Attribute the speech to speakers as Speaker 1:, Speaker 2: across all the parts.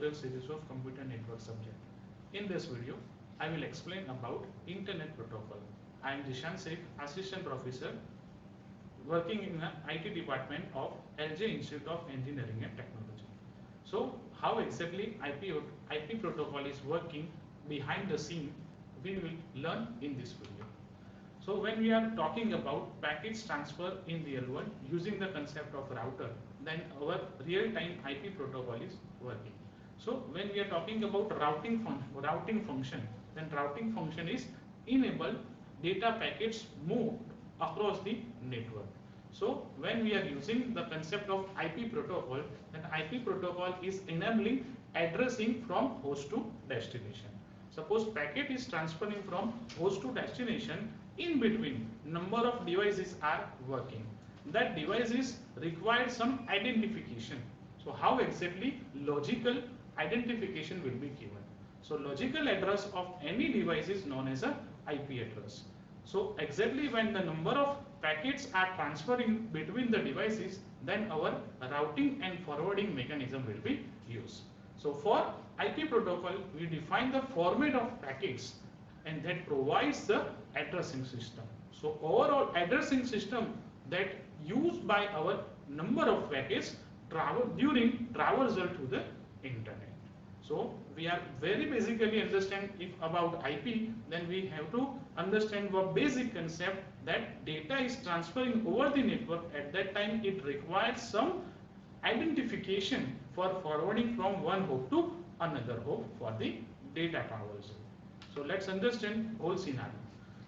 Speaker 1: tutorial series of computer network subject. In this video, I will explain about Internet Protocol. I am Jishan Sheikh, Assistant Professor working in the IT department of LJ Institute of Engineering and Technology. So, how exactly IP protocol is working behind the scene, we will learn in this video. So when we are talking about packets transfer in real world using the concept of router, then our real-time IP protocol is working. So when we are talking about routing function, then routing function is enable data packets move across the network. So when we are using the concept of IP protocol, then IP protocol is enabling addressing from host to destination. Suppose packet is transferring from host to destination, in between number of devices are working. That devices require some identification. So how exactly logical identification will be given? So logical address of any device is known as a IP address. So exactly when the number of packets are transferring between the devices, then our routing and forwarding mechanism will be used. So for IP protocol, we define the format of packets and that provides the addressing system. So overall addressing system that used by our number of packets during traversal to the internet. So we are very basically understand if about IP, then we have to understand the basic concept that data is transferring over the network. At that time it requires some identification for forwarding from one hop to another hop for the data traversal. So let's understand whole scenario.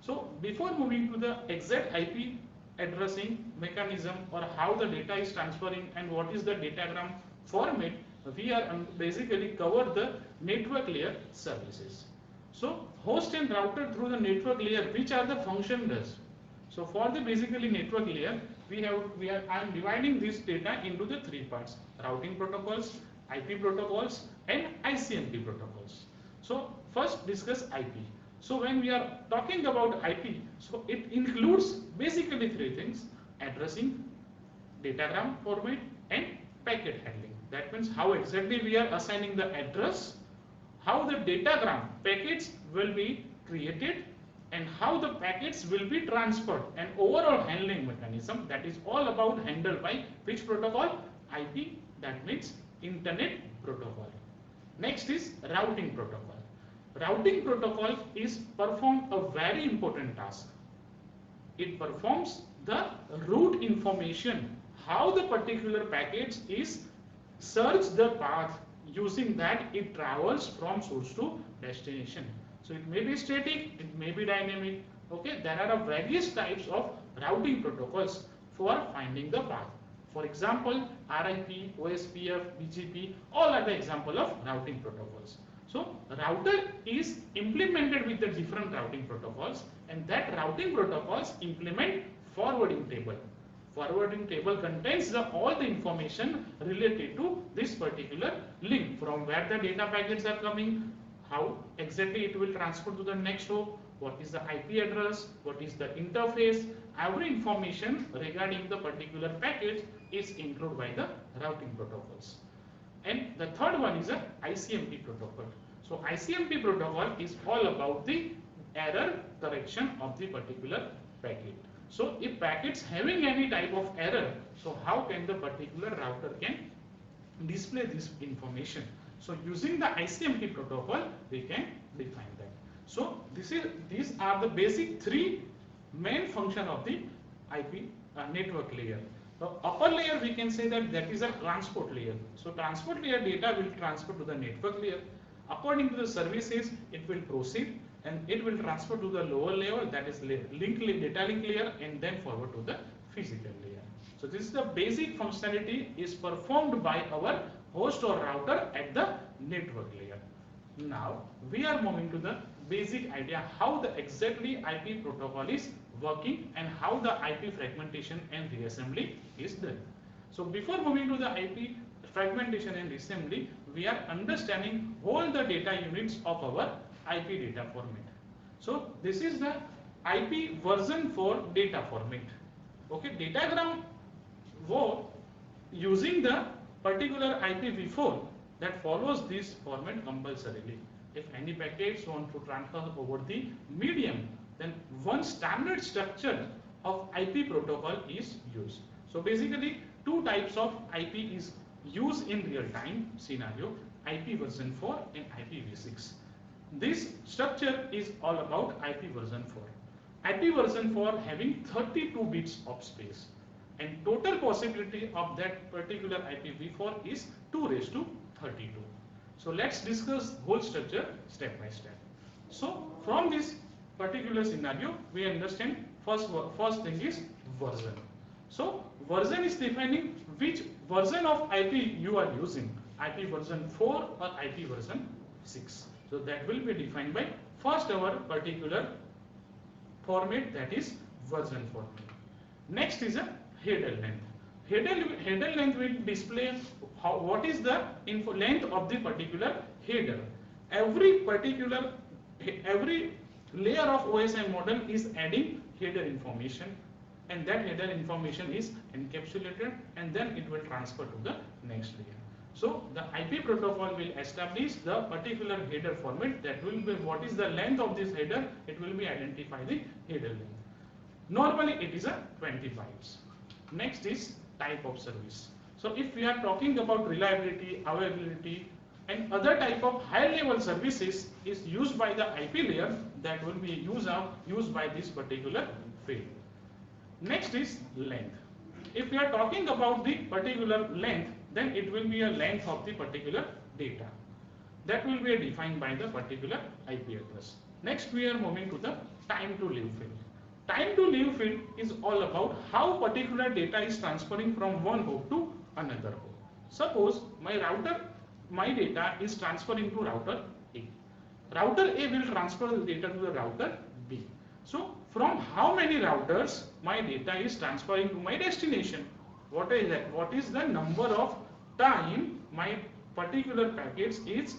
Speaker 1: So before moving to the exact IP addressing mechanism or how the data is transferring and what is the datagram format, we are basically cover the network layer services. So host and router through the network layer, which are the function does. So for the basically network layer, I am dividing this data into the three parts: routing protocols, IP protocols, and ICMP protocols. So first discuss IP. So when we are talking about IP, so it includes basically three things: addressing, datagram format, and packet handling. That means how exactly we are assigning the address, how the datagram packets will be created, and how the packets will be transferred, and overall handling mechanism, that is all about handled by which protocol? IP, that means Internet Protocol. Next is routing protocol. Routing protocol is perform a very important task. It performs the route information, how the particular package is search the path, using that it travels from source to destination. So it may be static, it may be dynamic. Okay, there are various types of routing protocols for finding the path. For example, RIP, OSPF, BGP, all are the example of routing protocols. So router is implemented with the different routing protocols, and that routing protocols implement forwarding table. Forwarding table contains all the information related to this particular link, from where the data packets are coming, how exactly it will transfer to the next hop, what is the IP address, what is the interface. Every information regarding the particular package is included by the routing protocols. And the third one is a ICMP protocol. So ICMP protocol is all about the error correction of the particular packet. So if packets having any type of error, so how can the particular router can display this information? So using the ICMP protocol, we can define that. So these are the basic three main function of the IP network layer. The upper layer, we can say that is a transport layer. So transport layer data will transfer to the network layer. According to the services, it will proceed and it will transfer to the lower level, that is data link layer, and then forward to the physical layer. So this is the basic functionality is performed by our host or router at the network layer. Now we are moving to the basic idea how the exactly IP protocol is working and how the IP fragmentation and reassembly is done. So before moving to the IP fragmentation and reassembly, we are understanding all the data units of our IP data format. So this is the IP version for data format. Okay, datagram using the particular IPv4 that follows this format compulsorily. If any packets want to transfer over the medium, then one standard structure of IP protocol is used. So basically, two types of IP is used in real-time scenario, IP version 4 and IPv6. This structure is all about IP version 4. IP version 4 having 32 bits of space, and total possibility of that particular IPv4 is 2 raised to 32. So let's discuss whole structure step by step. So from this particular scenario, we understand first thing is version. So version is defining which version of IP you are using, IP version 4 or IP version 6. So that will be defined by first our particular format, that is version format. Next is a header length. Header length will display what is the length of the particular header. Every layer of OSI model is adding header information, and that header information is encapsulated and then it will transfer to the next layer. So the IP protocol will establish the particular header format, that will be what is the length of this header, it will be identify the header length. Normally it is a 20 bytes. Next is type of service. So if we are talking about reliability, availability and other type of high level services is used by the IP layer, that will be used by this particular field. Next is length. If we are talking about the particular length, then it will be a length of the particular data. That will be defined by the particular IP address. Next we are moving to the time to live field. Time to live field is all about how particular data is transferring from one hop to another hop. Suppose my data is transferring to router A. Router A will transfer the data to the router B. So from how many routers my data is transferring to my destination? What is that? What is the number of time my particular packets is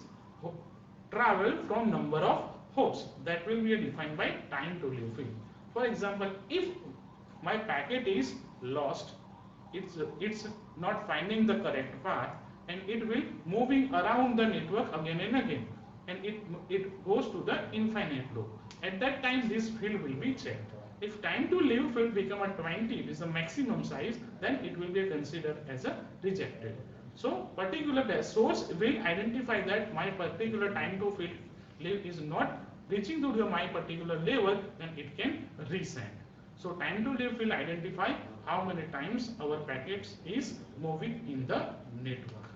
Speaker 1: travel from number of hops? That will be defined by time to live field. For example, if my packet is lost, it's not finding the correct path, and it will moving around the network again and again, and it goes to the infinite loop. At that time, this field will be checked. If time to live field become a 20, it is the maximum size, then it will be considered as a rejected. So particular source will identify that my particular time to live is not reaching to my particular level, then it can resend. So time to live will identify how many times our packets is moving in the network.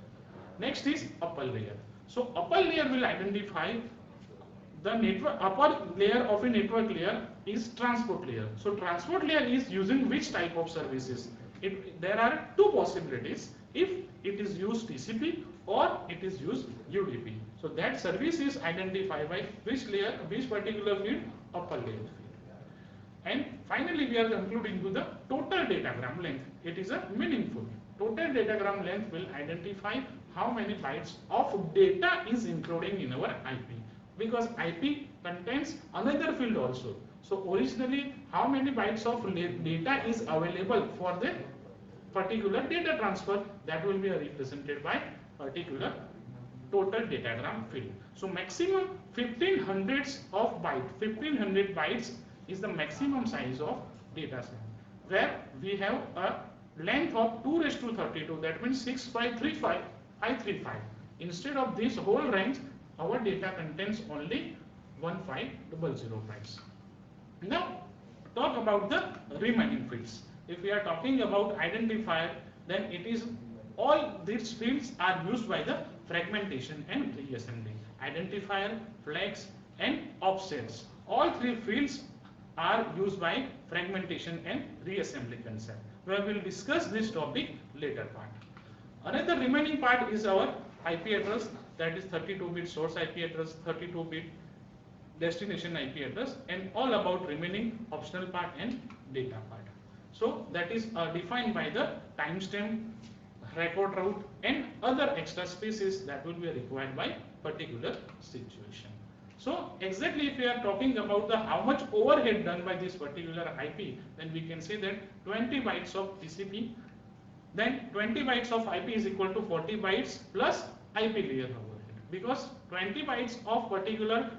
Speaker 1: Next is upper layer. So upper layer will identify the network. Upper layer of a network layer is transport layer. So transport layer is using which type of services? There are two possibilities. If it is used TCP or it is used UDP. So that service is identified by which layer, which particular field, upper layer field. And finally we are concluding to the total datagram length. It is a meaningful. Total datagram length will identify how many bytes of data is including in our IP. Because IP contains another field also. So originally how many bytes of data is available for the particular data transfer, that will be represented by particular total datagram field. So maximum 1500 of bytes, 1500 bytes is the maximum size of data set, where we have a length of 2 raised to 32, that means 6535535. Instead of this whole range, our data contains only 1500 bytes. Now talk about the remaining fields. If we are talking about identifier, then it is all these fields are used by the fragmentation and reassembly. Identifier, flags and offsets. All three fields are used by fragmentation and reassembly concept. We will discuss this topic later part. Another remaining part is our IP address, that is 32-bit source IP address, 32-bit destination IP address, and all about remaining optional part and data part. So that is defined by the timestamp, record route and other extra spaces that will be required by particular situation. So exactly if we are talking about the how much overhead done by this particular IP, then we can say that 20 bytes of TCP, then 20 bytes of IP is equal to 40 bytes plus IP layer overhead, because 20 bytes of particular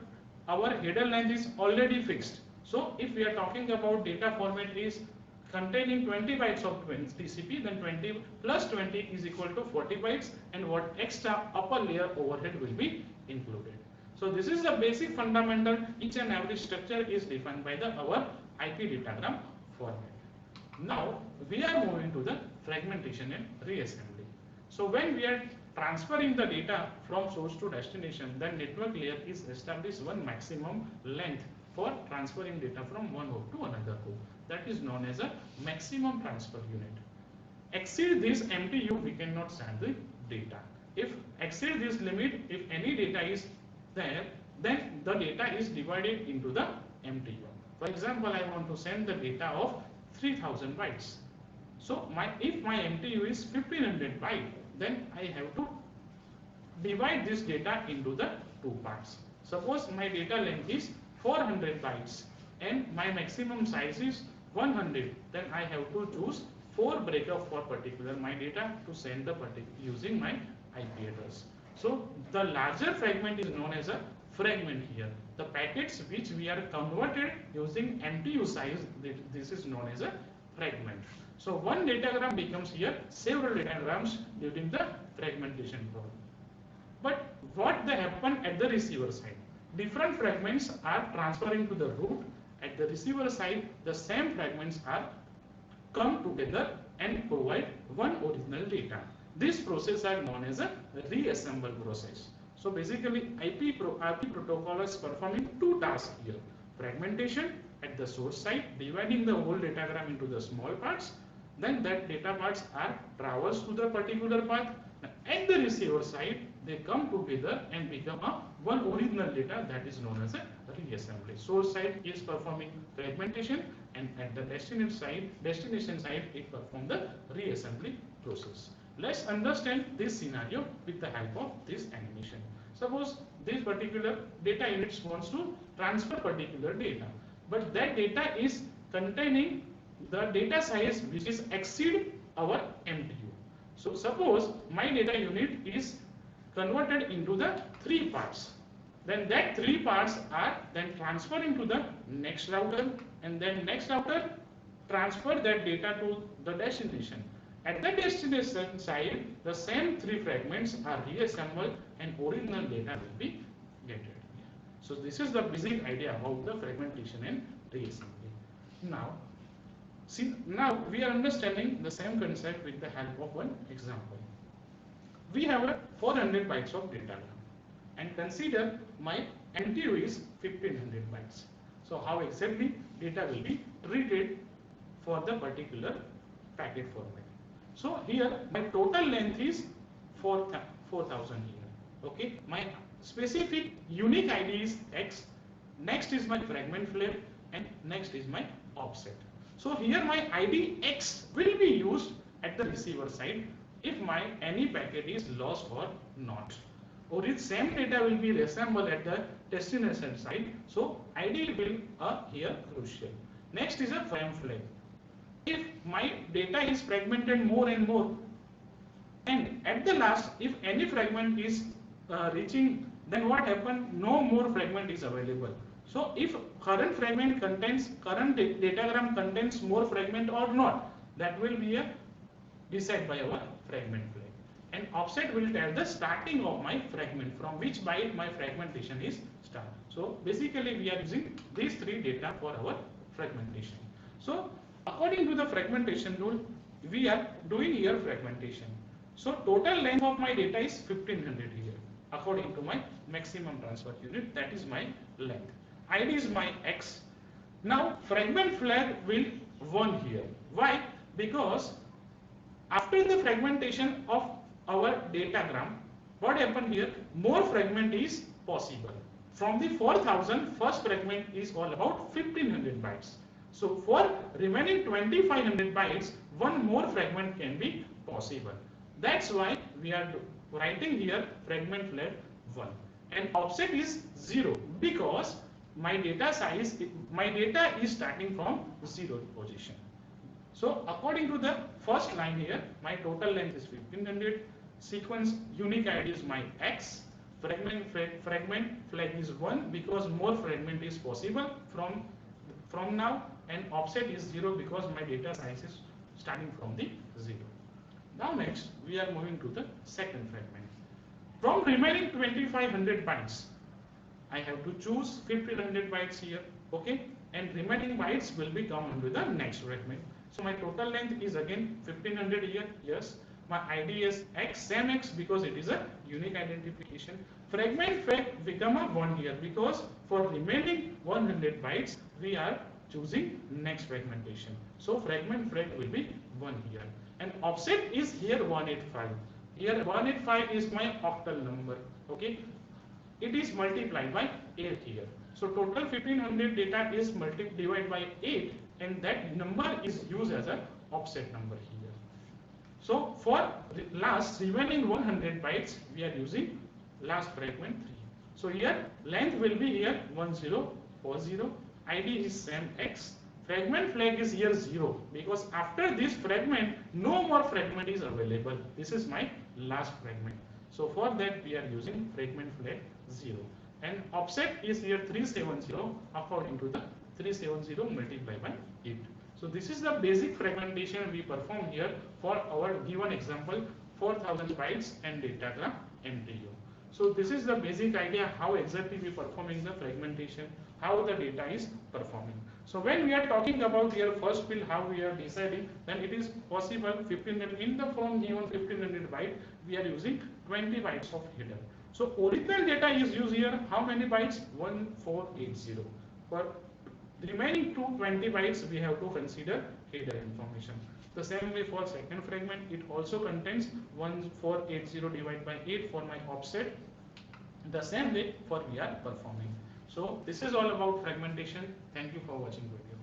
Speaker 1: our header length is already fixed. So if we are talking about data format is containing 20 bytes of TCP, then 20 plus 20 is equal to 40 bytes, and what extra upper layer overhead will be included. So this is the basic fundamental. Each and every structure is defined by our IP datagram format. Now we are moving to the fragmentation and reassembly. So when we are transferring the data from source to destination, then network layer is established one maximum length for transferring data from one hop to another hop. That is known as a maximum transfer unit. Exceed this MTU, we cannot send the data. If exceed this limit, if any data is there, then the data is divided into the MTU. For example, I want to send the data of 3000 bytes. So if my MTU is 1500 bytes, then I have to divide this data into the two parts. Suppose my data length is 400 bytes and my maximum size is 100, then I have to choose 4 breakup for particular my data to send the using my IP address. So the larger fragment is known as a fragment here. The packets which we are converted using MTU size, this is known as a fragment. So one datagram becomes here several datagrams during the fragmentation problem. But what they happen at the receiver side? Different fragments are transferring to the root. At the receiver side, the same fragments are come together and provide one original data. This process is known as a reassemble process. So basically, IP protocol is performing two tasks here: fragmentation at the source side, dividing the whole datagram into the small parts. Then that data parts are traversed to the particular path. At the receiver side, they come together and become one original data, that is known as a reassembly. Source side is performing fragmentation, and at the destination side, it performs the reassembly process. Let's understand this scenario with the help of this animation. Suppose this particular data unit wants to transfer particular data, but that data is containing the data size which is exceed our MTU. So suppose my data unit is converted into the 3 parts. Then that 3 parts are then transferring to the next router, and then next router transfer that data to the destination. At the destination side, the same 3 fragments are reassembled and original data will be gathered. So this is the basic idea about the fragmentation and reassembly. Now we are understanding the same concept with the help of one example. We have a 400 bytes of data, and consider my MTU is 1500 bytes. So how exactly data will be treated for the particular packet format? So here my total length is 4000 here. Okay, my specific unique ID is X. Next is my fragment flag, and next is my offset. So here my ID X will be used at the receiver side if my any packet is lost or not. Or its same data will be reassembled at the destination side. So ID will here crucial. Next is a frame flag. If my data is fragmented more and more, and at the last, if any fragment is reaching, then what happens? No more fragment is available. So if current fragment contains, current datagram contains more fragment or not, that will be decided by our fragment flag. And offset will tell the starting of my fragment, from which byte my fragmentation is started. So basically we are using these 3 data for our fragmentation. So according to the fragmentation rule, we are doing here fragmentation. So total length of my data is 1500 here, according to my maximum transfer unit, that is my length. ID is my X. Now fragment flag will 1 here. Why? Because after the fragmentation of our datagram, what happened here? More fragment is possible. From the 4000, first fragment is all about 1500 bytes. So for remaining 2500 bytes, one more fragment can be possible. That's why we are writing here fragment flag 1. And offset is 0, because my data is starting from 0 position. So according to the first line here, my total length is 1500. sequence unique ID is my X, fragment flag is 1 because more fragment is possible from now, and offset is 0 because my data size is starting from the 0. Now next we are moving to the second fragment. From remaining 2500 bytes, I have to choose 1500 bytes here, okay, and remaining bytes will be come into the next fragment. So my total length is again 1500 here, yes. My ID is X, same X because it is a unique identification. Fragment flag become a 1 here because for remaining 100 bytes we are choosing next fragmentation. So fragment flag will be 1 here, and offset is here 185. Here 185 is my octal number, okay. It is multiplied by 8 here. So total 1500 data is divided by 8, and that number is used as a offset number here. So for last remaining 100 bytes, we are using last fragment 3. So here length will be here 1040, ID is same X, fragment flag is here 0 because after this fragment no more fragment is available. This is my last fragment. So for that we are using fragment flag 0, and offset is here 370 according to the 370 multiplied by 8. So this is the basic fragmentation we perform here for our given example 4000 bytes and datagram MTU. So this is the basic idea how exactly we performing the fragmentation, how the data is performing. So when we are talking about here first field, how we are deciding, then it is possible 1500 in the from given 1500 byte we are using 20 bytes of header. So original data is used here, how many bytes? 1480. For remaining 220 bytes we have to consider header information. The same way for second fragment, it also contains 1480 divided by 8 for my offset. The same way for we are performing. So this is all about fragmentation. Thank you for watching video.